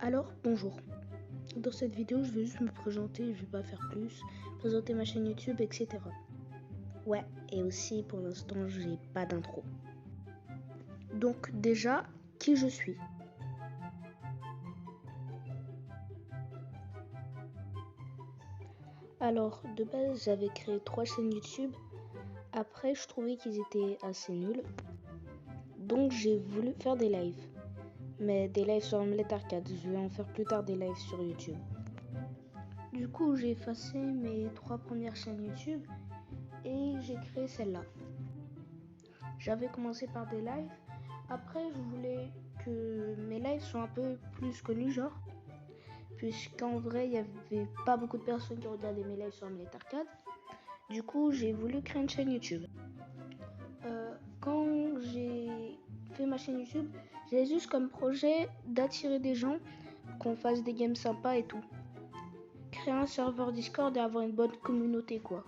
Alors, bonjour. Dans cette vidéo, je vais juste me présenter, je vais pas faire plus, présenter ma chaîne YouTube, etc. Ouais, et aussi pour l'instant, j'ai pas d'intro. Donc déjà, qui je suis? Alors, de base, j'avais créé 3 chaînes YouTube. Après, je trouvais qu'ils étaient assez nuls. Donc, j'ai voulu faire des lives. Mais des lives sur Omelette Arcade. Je vais en faire plus tard des lives sur YouTube. Du coup, j'ai effacé mes 3 premières chaînes YouTube et j'ai créé celle-là. J'avais commencé par des lives. Après, je voulais que mes lives soient un peu plus connus, genre. Puisqu'en vrai, il n'y avait pas beaucoup de personnes qui regardaient mes lives sur Omelette Arcade. Du coup, j'ai voulu créer une chaîne YouTube. Quand j'ai fait ma chaîne YouTube, j'avais juste comme projet d'attirer des gens, qu'on fasse des games sympas et tout. Créer un serveur Discord et avoir une bonne communauté, quoi.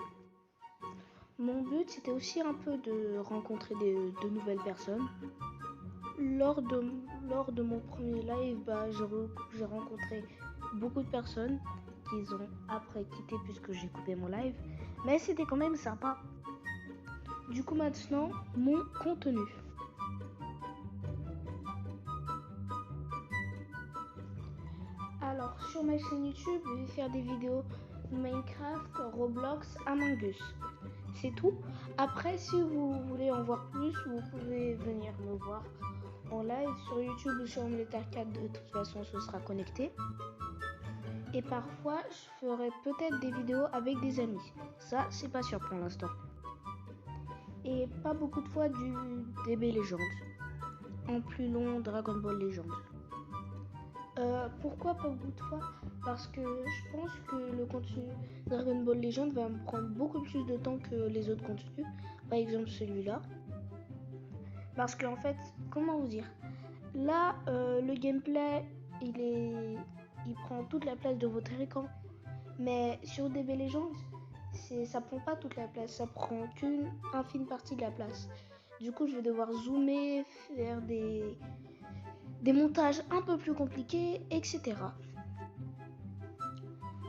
Mon but, c'était aussi un peu de rencontrer de nouvelles personnes. Lors de mon premier live, j'ai rencontré beaucoup de personnes qui ont après quitté puisque j'ai coupé mon live. Mais c'était quand même sympa. Du coup, maintenant, mon contenu. Alors, sur ma chaîne YouTube, je vais faire des vidéos Minecraft, Roblox, Among Us. C'est tout. Après, si vous voulez en voir plus, vous pouvez venir me voir en live sur YouTube ou sur Omelette Arcade. De toute façon, ce sera connecté. Et parfois, je ferai peut-être des vidéos avec des amis. Ça, c'est pas sûr pour l'instant. Et pas beaucoup de fois du DB Legend. En plus long, Dragon Ball Legend. Pourquoi pas beaucoup de fois? Parce que je pense que le contenu Dragon Ball Legend va me prendre beaucoup plus de temps que les autres contenus. Par exemple celui-là. Parce qu'en fait, comment vous dire? Là, le gameplay, il prend toute la place de votre écran. Mais sur DB Legends, ça prend pas toute la place. Ça prend qu'une infime partie de la place. Du coup, je vais devoir zoomer, faire des montages un peu plus compliqués, etc.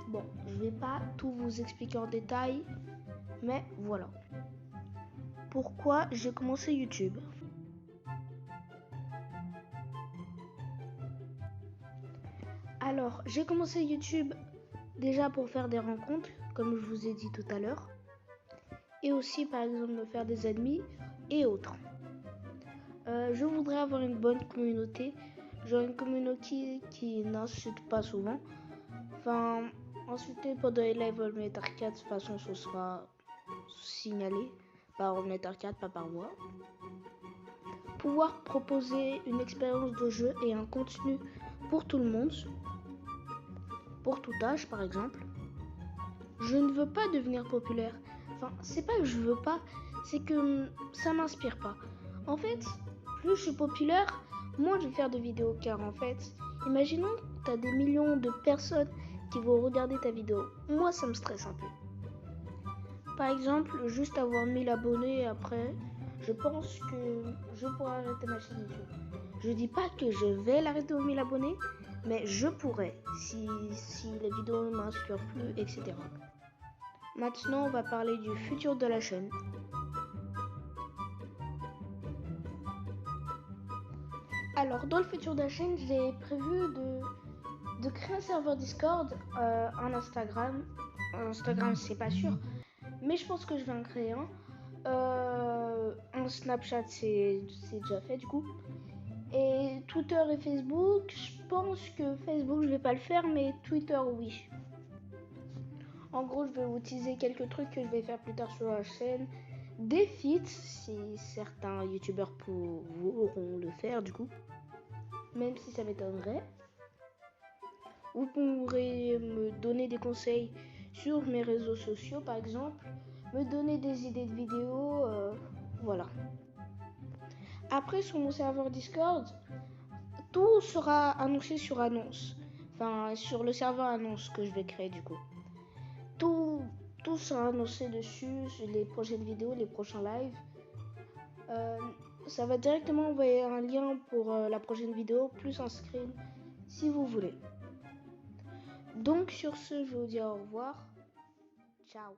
Bon, je vais pas tout vous expliquer en détail, mais voilà. Pourquoi j'ai commencé YouTube? Alors, j'ai commencé YouTube déjà pour faire des rencontres, comme je vous ai dit tout à l'heure, et aussi par exemple me faire des amis et autres. Je voudrais avoir une bonne communauté, genre une communauté qui n'insulte pas souvent. Enfin, insulter pendant les lives Omelette Arcade, de toute façon ce sera signalé par Omelette Arcade, pas par moi. Pouvoir proposer une expérience de jeu et un contenu pour tout le monde, pour tout âge par exemple. Je ne veux pas devenir populaire. Enfin, c'est pas que je veux pas, c'est que ça m'inspire pas. En fait, plus je suis populaire, moins je vais faire de vidéos. Car en fait, imaginons que tu as des millions de personnes qui vont regarder ta vidéo. Moi, ça me stresse un peu. Par exemple, juste avoir 1000 abonnés après, je pense que je pourrais arrêter ma chaîne YouTube. Je dis pas que je vais l'arrêter aux 1000 abonnés, mais je pourrais si les vidéos ne m'inspirent plus, etc. Maintenant, on va parler du futur de la chaîne. Alors, dans le futur de la chaîne, j'ai prévu de créer un serveur Discord, un Instagram. Instagram, c'est pas sûr, mais je pense que je vais en créer un. Un Snapchat, c'est déjà fait du coup. Et Twitter et Facebook, je pense que Facebook, je vais pas le faire, mais Twitter, oui. En gros, je vais vous teaser quelques trucs que je vais faire plus tard sur la chaîne. Des feats, si certains youtubeurs pourront le faire du coup. Même si ça m'étonnerait. Vous pourrez me donner des conseils sur mes réseaux sociaux par exemple. Me donner des idées de vidéos, voilà. Après, sur mon serveur Discord, tout sera annoncé sur annonce. Enfin, sur le serveur annonce que je vais créer du coup. Tout sera annoncé dessus, sur les prochaines vidéos, les prochains lives. Ça va directement envoyer un lien pour la prochaine vidéo, plus un screen si vous voulez. Donc sur ce, je vous dis au revoir. Ciao.